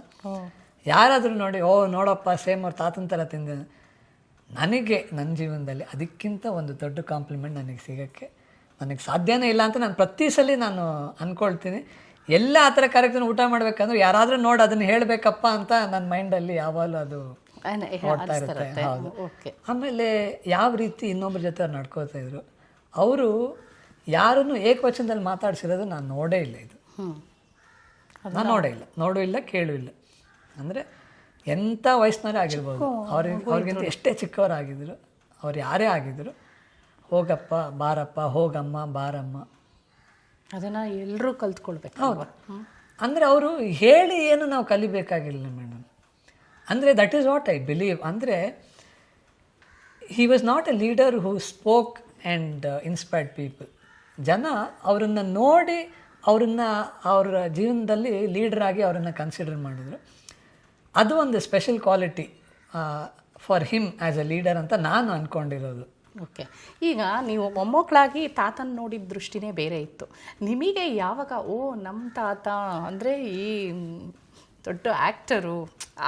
Speaker 2: ಯಾರಾದರೂ ನೋಡಿ ನೋಡಪ್ಪ ಸೇಮ್ ಅವ್ರ ತಾತನ ಥರ ತಿಂದೆ, ನನಗೆ ನನ್ನ ಜೀವನದಲ್ಲಿ ಅದಕ್ಕಿಂತ ಒಂದು ದೊಡ್ಡ ಕಾಂಪ್ಲಿಮೆಂಟ್ ನನಗೆ ಸಿಗೋಕ್ಕೆ ನನಗೆ ಸಾಧ್ಯನೇ ಇಲ್ಲ ಅಂತ ನಾನು ಪ್ರತಿ ಸಲ ನಾನು ಅಂದ್ಕೊಳ್ತೀನಿ. ಎಲ್ಲ ಆ ಥರ ಕಾರ್ಯಕ್ರಮ ಊಟ ಮಾಡಬೇಕಂದ್ರೆ ಯಾರಾದರೂ ನೋಡಿ ಅದನ್ನು ಹೇಳಬೇಕಪ್ಪ ಅಂತ ನನ್ನ ಮೈಂಡಲ್ಲಿ ಯಾವಾಗಲೂ ಅದು ಓಡ್ತಾ ಇರುತ್ತೆ. ಹೌದು. ಆಮೇಲೆ ಯಾವ ರೀತಿ ಇನ್ನೊಬ್ಬರ ಜೊತೆ ಅವ್ರು ನಡ್ಕೋತಾ ಇದ್ರು, ಅವರು ಯಾರನ್ನು ಏಕವಚನದಲ್ಲಿ ಮಾತಾಡ್ಸಿರೋದು ನಾನು ನೋಡೇ ಇಲ್ಲ. ಇದು ನಾನು ನೋಡೂ ಇಲ್ಲ ಕೇಳೂ ಇಲ್ಲ. ಅಂದರೆ ಎಂಥ ವಯಸ್ಸಿನವರೇ ಆಗಿರ್ಬೋದು, ಅವ್ರಿಗಿಂತ ಎಷ್ಟೇ ಚಿಕ್ಕವರಾಗಿದ್ರು, ಅವ್ರು ಯಾರೇ ಆಗಿದ್ರು, ಹೋಗಪ್ಪ ಬಾರಪ್ಪ, ಹೋಗಮ್ಮ ಬಾರಮ್ಮ,
Speaker 1: ಅದನ್ನು ಎಲ್ಲರೂ ಕಲ್ತ್ಕೊಳ್ಬೇಕು.
Speaker 2: ಹೌದು. ಅಂದರೆ ಅವರು ಹೇಳಿ ಏನು ನಾವು ಕಲಿಬೇಕಾಗಿಲ್ಲ ಮೇಡಮ್. ಅಂದರೆ that is what I believe. ಅಂದರೆ he was not a leader who spoke and inspired people. ಜನ ಅವರನ್ನು ನೋಡಿ ಅವರ ಜೀವನದಲ್ಲಿ ಲೀಡರಾಗಿ ಅವರನ್ನು ಕನ್ಸಿಡರ್ ಮಾಡಿದ್ರು. ಅದು ಒಂದು special quality for him as A leader ಅಂತ ನಾನು ಅಂದ್ಕೊಂಡಿರೋದು.
Speaker 1: ಓಕೆ. ಈಗ ನೀವು ಮೊಮ್ಮಕ್ಕಳಾಗಿ ತಾತನ ನೋಡಿದ ದೃಷ್ಟಿನೇ ಬೇರೆ ಇತ್ತು. ನಿಮಗೆ ಯಾವಾಗ ನಮ್ಮ ತಾತ ಅಂದರೆ ಈ ದೊಡ್ಡ ಆ್ಯಕ್ಟರು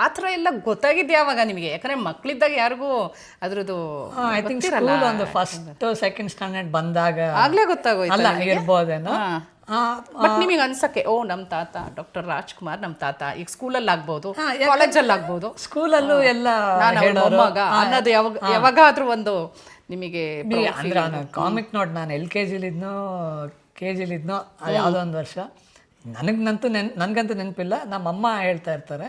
Speaker 1: ಆ ಥರ ಎಲ್ಲ ಗೊತ್ತಾಗಿದ್ದು ಯಾವಾಗ ನಿಮಗೆ? ಯಾಕಂದರೆ ಮಕ್ಕಳಿದ್ದಾಗ ಯಾರಿಗೂ ಅದ್ರದ್ದು
Speaker 2: ಐ ಥಿಂಕ್ ಸ್ಕೂಲ್ ಒಂದು ಫಸ್ಟ್ ಸೆಕೆಂಡ್ ಸ್ಟ್ಯಾಂಡರ್ಡ್ ಬಂದಾಗ
Speaker 1: ಆಗಲೇ ಗೊತ್ತಾಗೋಯ್ತು
Speaker 2: ಅಲ್ಲ ಇರ್ಬೋದೇನೋ.
Speaker 1: ಬಟ್ ನಿಮಗೆ ಅನ್ಸಕ್ಕೆ ನಮ್ಮ ತಾತ ಡಾಕ್ಟರ್ ರಾಜ್ಕುಮಾರ್ ನಮ್ಮ ತಾತ ಈಗ ಸ್ಕೂಲಲ್ಲಿ ಆಗ್ಬೋದು, ಕಾಲೇಜಲ್ಲಿ ಆಗ್ಬೋದು,
Speaker 2: ಸ್ಕೂಲಲ್ಲೂ ಎಲ್ಲ
Speaker 1: ಮೊಮ್ಮಗ ಅನ್ನೋದು ಯಾವಾಗಾದ್ರೂ ಒಂದು ನಿಮಗೆ
Speaker 2: ಅಂದ್ರೆ ಕಾಮಿಕ್ ನೋಟ್ ನಾನು KG-ಲಿದ್ನೋ ಯಾವುದೋ ಒಂದು ವರ್ಷ ನನಗಂತೂ ನೆನಪಿಲ್ಲ. ನಮ್ಮಮ್ಮ ಹೇಳ್ತಾ ಇರ್ತಾರೆ,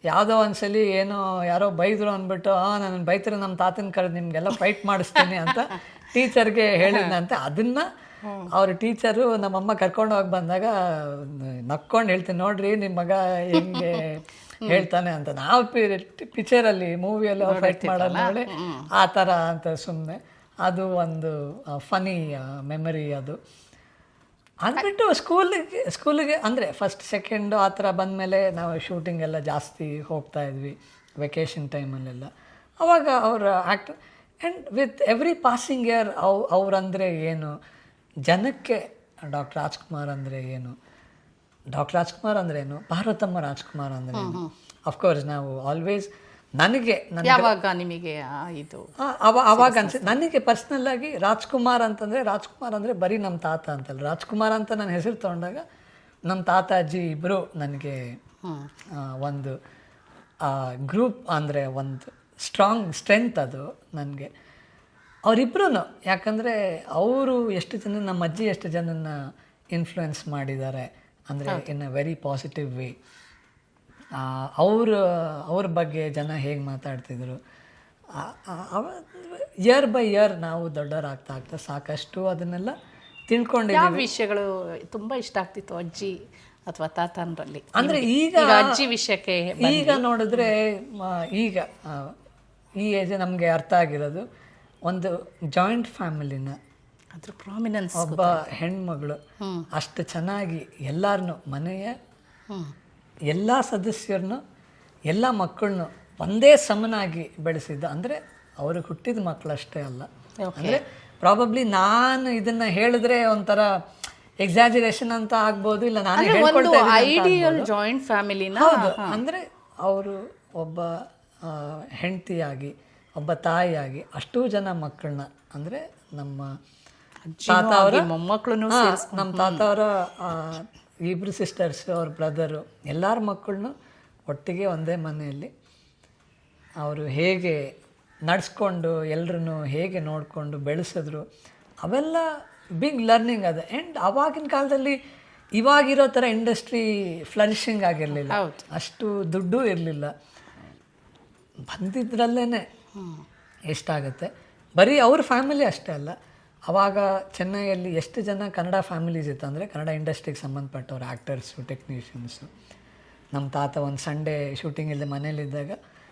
Speaker 2: ಯಾವುದೋ ಒಂದ್ಸಲಿ ಯಾರೋ ಬೈದರು ಅಂದ್ಬಿಟ್ಟು ನನ್ನ ಬೈತಾರೆ ನಮ್ಮ ತಾತನ ಕರೆದು ನಿಮಗೆಲ್ಲ ಫೈಟ್ ಮಾಡಿಸ್ತೀನಿ ಅಂತ ಟೀಚರ್ಗೆ ಹೇಳಿದ್ನಂತೆ. ಅದನ್ನು ಅವ್ರ ಟೀಚರು ನಮ್ಮಮ್ಮ ಕರ್ಕೊಂಡು ಹೋಗಿ ಬಂದಾಗ ನಕ್ಕೊಂಡು ಹೇಳ್ತೀನಿ, ನೋಡ್ರಿ ನಿಮ್ಮ ಮಗ ಹೆಂಗೆ ಹೇಳ್ತಾನೆ ಅಂತ. ನಾವು ಪಿಕ್ಚರಲ್ಲಿ ಮೂವಿಯೆಲ್ಲ ಫೈಟ್ ಮಾಡೋದು ನೋಡಿ ಆ ಥರ ಅಂತ ಸುಮ್ಮನೆ ಅದು ಒಂದು ಫನಿ ಮೆಮರಿ. ಅದು ಅಂದ್ಬಿಟ್ಟು ಸ್ಕೂಲಿಗೆ ಅಂದರೆ ಫಸ್ಟ್ ಸೆಕೆಂಡು ಆ ಥರ ಬಂದಮೇಲೆ ನಾವು ಶೂಟಿಂಗ್ ಎಲ್ಲ ಜಾಸ್ತಿ ಹೋಗ್ತಾ ಇದ್ವಿ ವೆಕೇಷನ್ ಟೈಮಲ್ಲೆಲ್ಲ. ಅವಾಗ ಅವರ act and with every passing year ಅವರಂದರೆ ಏನು, ಜನಕ್ಕೆ ಡಾಕ್ಟರ್ ರಾಜ್ಕುಮಾರ್ ಅಂದರೆ ಏನು, ಡಾಕ್ಟರ್ ರಾಜ್ಕುಮಾರ್ ಅಂದ್ರೇನು, ಪಾರ್ವತಮ್ಮ ರಾಜ್ಕುಮಾರ್ ಅಂದರೆ ಏನು. ಅಫ್ಕೋರ್ಸ್ ನಾವು ಆಲ್ವೇಸ್
Speaker 1: ಯಾವಾಗ ನಿಮಗೆ ಇದು
Speaker 2: ಅವಾಗ ಅನ್ಸುತ್ತೆ ನನಗೆ ಪರ್ಸ್ನಲ್ಲಾಗಿ ರಾಜ್ಕುಮಾರ್ ಅಂದರೆ ಬರೀ ನಮ್ಮ ತಾತ ಅಂತಲ್ಲ, ರಾಜ್ಕುಮಾರ್ ಅಂತ ನನ್ನ ಹೆಸರು ತೊಗೊಂಡಾಗ ನಮ್ಮ ತಾತ ಅಜ್ಜಿ ಇಬ್ಬರು ನನಗೆ ಒಂದು ಗ್ರೂಪ್ ಅಂದರೆ ಒಂದು ಸ್ಟ್ರೆಂತ್ ಅದು ನನಗೆ ಅವರಿಬ್ಬರೂ. ಯಾಕಂದರೆ ಅವರು ಎಷ್ಟು ಜನ, ನಮ್ಮ ಅಜ್ಜಿ ಎಷ್ಟು ಜನನ್ನ ಇನ್ಫ್ಲುಯೆನ್ಸ್ ಮಾಡಿದ್ದಾರೆ ಅಂದರೆ ಇನ್ ಅ ವೆರಿ ಪಾಸಿಟಿವ್ ವೇ. ಅವ್ರ ಬಗ್ಗೆ ಜನ ಹೇಗೆ ಮಾತಾಡ್ತಿದ್ರು, ಇಯರ್ ಬೈ ಇಯರ್ ನಾವು ದೊಡ್ಡವರಾಗ್ತಾ ಸಾಕಷ್ಟು ಅದನ್ನೆಲ್ಲ ತಿಳ್ಕೊಂಡಿದ್ದೀವಿ.
Speaker 1: ಯಾವ ವಿಷಯಗಳು ತುಂಬ ಇಷ್ಟ ಆಗ್ತಿತ್ತು ಅಜ್ಜಿ ಅಥವಾ ತಾತನರಲ್ಲಿ?
Speaker 2: ಅಂದರೆ ಈಗ
Speaker 1: ಅಜ್ಜಿ ವಿಷಯಕ್ಕೆ
Speaker 2: ಈಗ ನೋಡಿದ್ರೆ ಈಗ ಈ ಏಜ್ ನಮಗೆ ಅರ್ಥ ಆಗಿರೋದು, ಒಂದು ಜಾಯಿಂಟ್ ಫ್ಯಾಮಿಲಿನ
Speaker 1: ಅದ್ರ ಪ್ರಾಮಿನೆನ್ಸ್,
Speaker 2: ಒಬ್ಬ ಹೆಣ್ಮಗಳು ಅಷ್ಟು ಚೆನ್ನಾಗಿ ಎಲ್ಲರನ್ನೂ ಮನೆಯ ಎಲ್ಲ ಸದಸ್ಯರನ್ನು ಎಲ್ಲ ಮಕ್ಕಳನ್ನು ಒಂದೇ ಸಮನಾಗಿ ಬೆಳೆಸಿದ್ದು. ಅಂದರೆ ಅವ್ರಿಗೆ ಹುಟ್ಟಿದ ಮಕ್ಕಳಷ್ಟೇ ಅಲ್ಲ. ಅಂದರೆ ಪ್ರಾಬಬ್ಲಿ ನಾನು ಇದನ್ನು ಹೇಳಿದ್ರೆ ಒಂಥರ ಎಕ್ಸಾಜರೇಷನ್ ಅಂತ ಆಗ್ಬೋದು, ಇಲ್ಲ ನಾನು
Speaker 1: ಐಡಿಯಲ್ ಜಾಯಿಂಟ್ ಫ್ಯಾಮಿಲಿನ.
Speaker 2: ಹೌದು. ಅಂದರೆ ಅವರು ಒಬ್ಬ ಹೆಂಡತಿಯಾಗಿ ಒಬ್ಬ ತಾಯಿಯಾಗಿ ಅಷ್ಟೂ ಜನ ಮಕ್ಕಳನ್ನ, ಅಂದರೆ ನಮ್ಮ ತಾತ ಅವರ
Speaker 1: ಮೊಮ್ಮಕ್ಕಳು,
Speaker 2: ನಮ್ಮ ತಾತ ಅವರ ಇಬ್ಬರು ಸಿಸ್ಟರ್ಸು, ಅವ್ರ ಬ್ರದರು, ಎಲ್ಲರ ಮಕ್ಕಳನ್ನು ಒಟ್ಟಿಗೆ ಒಂದೇ ಮನೆಯಲ್ಲಿ ಅವರು ಹೇಗೆ ನಡೆಸ್ಕೊಂಡು ಎಲ್ಲರನ್ನು ಹೇಗೆ ನೋಡಿಕೊಂಡು ಬೆಳೆಸಿದ್ರು, ಅವೆಲ್ಲ ಬಿಗ್ ಲರ್ನಿಂಗ್ ಅದು. ಆ್ಯಂಡ್ ಆವಾಗಿನ ಕಾಲದಲ್ಲಿ ಇವಾಗಿರೋ ಥರ ಇಂಡಸ್ಟ್ರಿ ಫ್ಲರಿಶಿಂಗ್ ಆಗಿರಲಿಲ್ಲ, ಅಷ್ಟು ದುಡ್ಡು ಇರಲಿಲ್ಲ. ಬಂದಿದ್ರಲ್ಲೇ ಎಷ್ಟಾಗುತ್ತೆ, ಬರೀ ಅವ್ರ ಫ್ಯಾಮಿಲಿ ಅಷ್ಟೇ ಅಲ್ಲ, ಆವಾಗ ಚೆನ್ನೈಯಲ್ಲಿ ಎಷ್ಟು ಜನ ಕನ್ನಡ ಫ್ಯಾಮಿಲೀಸ್ ಇತ್ತು ಅಂದರೆ ಕನ್ನಡ ಇಂಡಸ್ಟ್ರಿಗೆ ಸಂಬಂಧಪಟ್ಟವ್ರು, ಆ್ಯಕ್ಟರ್ಸು, ಟೆಕ್ನಿಷಿಯನ್ಸು. ನಮ್ಮ ತಾತ ಒಂದು ಸಂಡೇ ಶೂಟಿಂಗ್ ಇಲ್ಲದೆ ಮನೇಲಿದ್ದಾಗ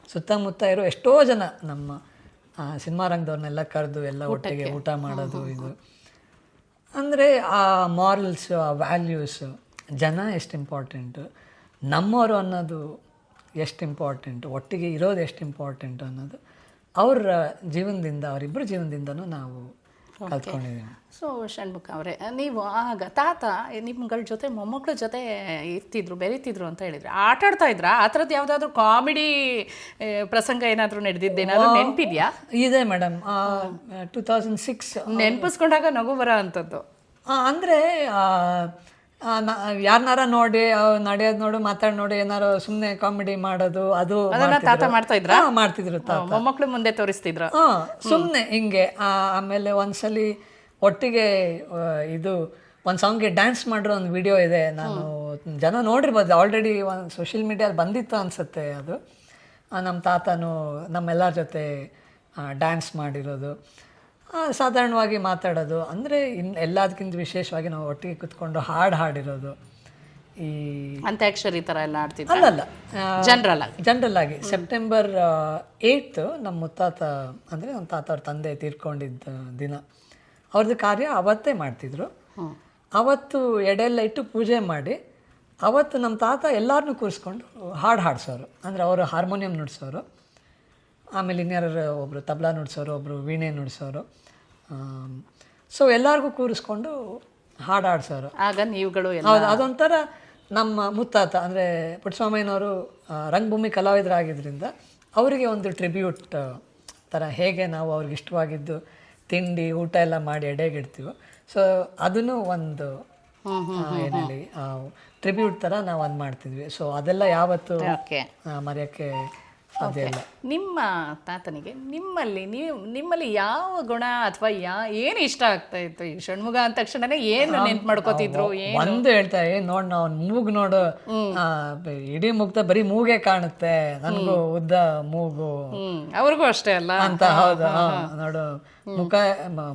Speaker 2: ಸುತ್ತಮುತ್ತ ಇರೋ ಎಷ್ಟೋ ಜನ ನಮ್ಮ ಸಿನಿಮಾ ರಂಗದವ್ರನ್ನೆಲ್ಲ ಕರೆದು ಎಲ್ಲ ಒಟ್ಟಿಗೆ ಊಟ ಮಾಡೋದು. ಇದು ಅಂದರೆ ಆ ಮಾರಲ್ಸು, ಆ ವ್ಯಾಲ್ಯೂಸು, ಜನ ಎಷ್ಟು ಇಂಪಾರ್ಟೆಂಟು, ನಮ್ಮವರು ಅನ್ನೋದು ಎಷ್ಟು ಇಂಪಾರ್ಟೆಂಟು, ಒಟ್ಟಿಗೆ ಇರೋದು ಎಷ್ಟು ಇಂಪಾರ್ಟೆಂಟು ಅನ್ನೋದು ಅವ್ರ ಜೀವನದಿಂದ, ಅವರಿಬ್ಬರ ಜೀವನದಿಂದನೂ ನಾವು ಕಲ್ತ್ಕೊಂಡಿದ್ದೀವಿ.
Speaker 1: ಸೊ ಷಣ್ಮುಖ ಅವರೇ, ನೀವು ಆಗ ತಾತ ನಿಮ್ಗಳ ಜೊತೆ ಮೊಮ್ಮಕ್ಕಳ ಜೊತೆ ಇರ್ತಿದ್ರು, ಬೆರೀತಿದ್ರು ಅಂತ ಹೇಳಿದ್ರೆ ಆಟ ಆಡ್ತಾ ಇದ್ರಾ? ಆ ಥರದ್ದು ಯಾವುದಾದ್ರೂ ಕಾಮಿಡಿ ಪ್ರಸಂಗ ಏನಾದರೂ ನಡೆದಿದ್ದೇನಾದ್ರೂ ನೆನಪಿದೆಯಾ?
Speaker 2: ಇದೆ ಮೇಡಮ್. 2006
Speaker 1: ನೆನಪಿಸ್ಕೊಂಡಾಗ ನಗು ಬರೋ ಅಂಥದ್ದು
Speaker 2: ಅಂದರೆ ಯಾರನ್ನಾರ ನೋಡಿ ನಡೆಯೋದು ನೋಡು, ಮಾತಾಡಿ ನೋಡಿ, ಏನಾರು ಸುಮ್ಮನೆ ಕಾಮಿಡಿ ಮಾಡೋದು, ಅದು
Speaker 1: ತಾತ ಮಾಡ್ತಾ ಇದ್ರ?
Speaker 2: ಮಾಡ್ತಿದ್ರು ತಾತ.
Speaker 1: ಮೊಮ್ಮಕ್ಕಳು ಮುಂದೆ ತೋರಿಸ್ತಿದ್ರು
Speaker 2: ಸುಮ್ಮನೆ ಹಿಂಗೆ. ಆಮೇಲೆ ಒಂದ್ಸಲಿ ಒಟ್ಟಿಗೆ ಇದು ಒಂದು ಸಾಂಗ್ಗೆ ಡ್ಯಾನ್ಸ್ ಮಾಡಿರೋ ಒಂದು ವಿಡಿಯೋ ಇದೆ. ನಾನು ಜನ ನೋಡಿರ್ಬೋದು, ಆಲ್ರೆಡಿ ಒಂದು ಸೋಷಿಯಲ್ ಮೀಡಿಯಲ್ಲಿ ಬಂದಿತ್ತು ಅನಿಸುತ್ತೆ ಅದು. ನಮ್ಮ ತಾತನು ನಮ್ಮೆಲ್ಲರ ಜೊತೆ ಡ್ಯಾನ್ಸ್ ಮಾಡಿರೋದು, ಸಾಧಾರಣವಾಗಿ ಮಾತಾಡೋದು. ಅಂದರೆ ಎಲ್ಲದಕ್ಕಿಂತ ವಿಶೇಷವಾಗಿ ನಾವು ಒಟ್ಟಿಗೆ ಕೂತ್ಕೊಂಡು ಹಾಡಿರೋದು. ಈ
Speaker 1: ಅಂತ್ಯಾಕ್ಷರಿ ಥರ ಎಲ್ಲ ಆಡ್ತಿದ್ರು?
Speaker 2: ಅಲ್ಲಲ್ಲ,
Speaker 1: ಜನರಲ್
Speaker 2: ಆಗಿ ಸೆಪ್ಟೆಂಬರ್ 8 ನಮ್ಮ ಮುತ್ತಾತ, ಅಂದರೆ ನಮ್ಮ ತಾತ ಅವ್ರ ತಂದೆ ತೀರ್ಕೊಂಡಿದ್ದ ದಿನ, ಅವ್ರದ್ದು ಕಾರ್ಯ ಅವತ್ತೇ ಮಾಡ್ತಿದ್ರು. ಅವತ್ತು ಎಡೆಲ್ಲ ಇಟ್ಟು ಪೂಜೆ ಮಾಡಿ ಅವತ್ತು ನಮ್ಮ ತಾತ ಎಲ್ಲರನ್ನೂ ಕೂರಿಸ್ಕೊಂಡು ಹಾಡಿಸೋರು. ಅಂದರೆ ಅವರು ಹಾರ್ಮೋನಿಯಂ ನುಡಿಸೋರು, ಆಮೇಲೆ ಇನ್ಯಾರು ಒಬ್ಬರು ತಬಲಾ ನುಡಿಸೋರು, ಒಬ್ಬರು ವೀಣೆ ನುಡಿಸೋರು. ಸೊ ಎಲ್ಲರಿಗೂ ಕೂರಿಸ್ಕೊಂಡು ಹಾಡಿಸೋರು.
Speaker 1: ಆಗ ನೀವುಗಳು
Speaker 2: ಹೌದು, ಅದೊಂಥರ ನಮ್ಮ ಮುತ್ತಾತ ಅಂದರೆ ಪುಟ್ಟಸ್ವಾಮಯ್ಯನವರು ರಂಗಭೂಮಿ ಕಲಾವಿದರಾಗಿದ್ದರಿಂದ ಅವರಿಗೆ ಒಂದು ಟ್ರಿಬ್ಯೂಟ್ ಥರ, ಹೇಗೆ ನಾವು ಅವ್ರಿಗೆ ಇಷ್ಟವಾಗಿದ್ದು ತಿಂಡಿ ಊಟ ಎಲ್ಲ ಮಾಡಿ ಎಡೆಗಿಡ್ತೀವೋ, ಸೊ ಅದನ್ನು ಒಂದು ಏನು ಹೇಳಿ ಟ್ರಿಬ್ಯೂಟ್ ಥರ ನಾವು ಅದು ಮಾಡ್ತಿದ್ವಿ. ಸೊ ಅದೆಲ್ಲ ಯಾವತ್ತು ಮರೆಯೋಕ್ಕೆ ಸಾಧ್ಯ ಇಲ್ಲ.
Speaker 1: ನಿಮ್ಮ ತಾತನಿಗೆ ನಿಮ್ಮಲ್ಲಿ ಯಾವ ಗುಣ ಅಥವಾ ಏನು ಇಷ್ಟ ಆಗ್ತಾ ಇತ್ತು? ಈ ಷಣ್ಮುಖ ಅಂದ ತಕ್ಷಣನೇ ಏನು ನೆನ್ಪು ಮಾಡ್ಕೋತಿದ್ರು?
Speaker 2: ಒಂದು ಹೇಳ್ತಾ ನೋಡ್ ನಾವು ಮೂಗು ನೋಡು, ಇಡೀ ಮುಗ್ದ ಬರೀ ಮೂಗೇ ಕಾಣುತ್ತೆ, ನನಗೂ ಉದ್ದ ಮೂಗು,
Speaker 1: ಅವ್ರಿಗೂ ಅಷ್ಟೇ ಅಲ್ಲ
Speaker 2: ಅಂತ. ಹೌದು, ನೋಡು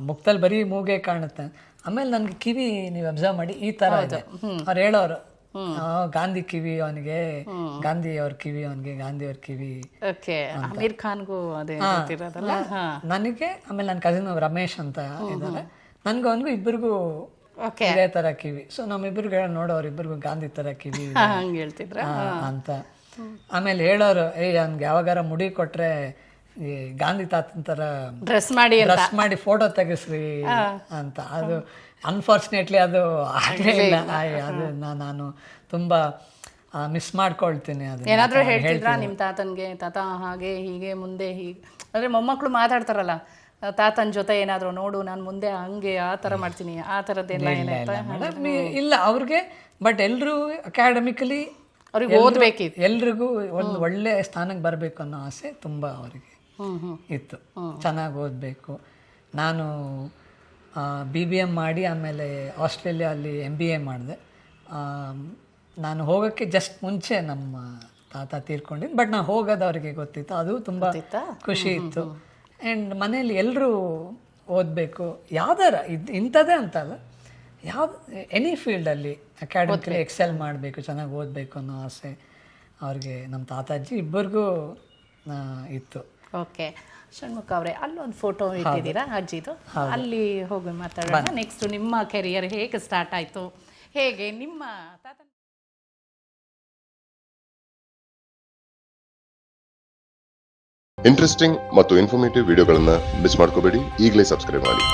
Speaker 2: ಮುಖದಲ್ಲಿ ಬರೀ ಮೂಗೇ ಕಾಣುತ್ತೆ. ಆಮೇಲೆ ನನ್ಗೆ ಕಿವಿ ನೀವು ಅಬ್ಸರ್ವ್ ಮಾಡಿ ಈ ತರ ಇದೆ. ಅವ್ರು ಹೇಳೋರು, ಗಾಂಧಿ ಕಿವಿ ಅವನಿಗೆ, ಗಾಂಧಿ ಅವ್ರ ಕಿವಿ ಅವನಿಗೆ, ಗಾಂಧಿ ಅವ್ರ ಕಿವಿ.
Speaker 1: ಅಮೀರ್ ಖಾನ್ಗೂ ಅದೇ
Speaker 2: ನನಗೆ. ಆಮೇಲೆ ನನ್ನ ಕಸಿನ್ ರಮೇಶ್ ಅಂತ ಇದ್ದಾರೆ, ನನ್ಗೂ ಅವನಿಗೂ ಇಬ್ಬರಿಗೂ ಇದೇ ತರ ಕಿವಿ. ಸೊ ನಮ್ಮಿಬ್ಬರಿಗೆ ನೋಡೋ ಅವ್ರಿಬ್ಬರಿಗೂ ಗಾಂಧಿ ತರ ಕಿವಿ
Speaker 1: ಹೇಳ್ತಿದ್ರ
Speaker 2: ಅಂತ. ಆಮೇಲೆ ಹೇಳೋರು, ಅವ್ನಿಗೆ ಯಾವಾಗಾರ ಮುಡಿ ಕೊಟ್ರೆ ಈ ಗಾಂಧಿ ತಾತನ ಥರ ಡ್ರೆಸ್ ಮಾಡಿ ಫೋಟೋ ತೆಗಿಸ್ರಿ ಅಂತ. ಅದು ಅನ್ಫಾರ್ಚುನೇಟ್ಲಿ ಅದು ಆಗಲೇ ಇಲ್ಲ. ಅದು ನಾನು ತುಂಬ ಮಿಸ್ ಮಾಡ್ಕೊಳ್ತೀನಿ. ಅದು
Speaker 1: ಏನಾದರೂ ಹೇಳ್ತಿದ್ರಾ ನಿಮ್ಮ ತಾತನಿಗೆ, ತಾತ ಹಾಗೆ ಹೀಗೆ ಮುಂದೆ ಹೀಗೆ? ಅಂದರೆ ಮೊಮ್ಮಕ್ಕಳು ಮಾತಾಡ್ತಾರಲ್ಲ, ತಾತನ ಜೊತೆ ಏನಾದರೂ ನೋಡು ನಾನು ಮುಂದೆ ಹಂಗೆ ಆ ಥರ ಮಾಡ್ತೀನಿ, ಆ ಥರದ್ದೆಲ್ಲ
Speaker 2: ಇಲ್ಲ ಅವ್ರಿಗೆ. ಬಟ್ ಎಲ್ಲರೂ ಅಕಾಡೆಮಿಕಲಿ
Speaker 1: ಅವ್ರಿಗೆ ಓದಬೇಕಿತ್ತು,
Speaker 2: ಎಲ್ರಿಗೂ ಒಂದು ಒಳ್ಳೆ ಸ್ಥಾನಕ್ಕೆ ಬರಬೇಕು ಅನ್ನೋ ಆಸೆ ತುಂಬ ಅವರಿಗೆ ಇತ್ತು. ಚೆನ್ನಾಗಿ ಓದಬೇಕು. ನಾನು BBM ಮಾಡಿ ಆಮೇಲೆ ಆಸ್ಟ್ರೇಲಿಯಾ ಅಲ್ಲಿ MBA ಮಾಡಿದೆ. ನಾನು ಹೋಗೋಕ್ಕೆ ಜಸ್ಟ್ ಮುಂಚೆ ನಮ್ಮ ತಾತ ತೀರ್ಕೊಂಡಿದ್ದು. ಬಟ್ ನಾನು ಹೋಗೋದು ಅವರಿಗೆ ಗೊತ್ತಿತ್ತು, ಅದು ತುಂಬ ಖುಷಿ ಇತ್ತು. ಆ್ಯಂಡ್ ಮನೇಲಿ ಎಲ್ಲರೂ ಓದಬೇಕು, ಯಾವ್ದಾರ ಇಂಥದ್ದೇ ಅಂತಲ್ಲ, ಎನಿ ಫೀಲ್ಡಲ್ಲಿ ಅಕಾಡೆಮಿಕಲಿ ಎಕ್ಸೆಲ್ ಮಾಡಬೇಕು, ಚೆನ್ನಾಗಿ ಓದಬೇಕು ಅನ್ನೋ ಆಸೆ ಅವ್ರಿಗೆ ನಮ್ಮ ತಾತಾಜಿ ಇಬ್ಬರಿಗೂ ಇತ್ತು.
Speaker 1: ಓಕೆ ಷಣ್ಮುಖ ಅವರೇ, ಅಲ್ಲೊಂದು ಫೋಟೋ ಇಟ್ಟಿದ್ದೀರಾ ಅಜ್ಜಿದು, ಅಲ್ಲಿ ಹೋಗಿ ಮಾತಾಡೋಣ. ನೆಕ್ಸ್ಟ್ ನಿಮ್ಮ ಕೆರಿಯರ್ ಹೇಗೆ ಸ್ಟಾರ್ಟ್ ಆಯಿತು, ಹೇಗೆ ನಿಮ್ಮ ತಾತ
Speaker 3: ಇಂಟ್ರೆಸ್ಟಿಂಗ್ ಮತ್ತು ಇನ್ಫಾರ್ಮೇಟಿವ್ ವಿಡಿಯೋಗಳನ್ನು ಮಿಸ್ ಮಾಡ್ಕೋಬೇಡಿ. ಈಗಲೇ ಸಬ್ಸ್ಕ್ರೈಬ್ ಮಾಡಿ.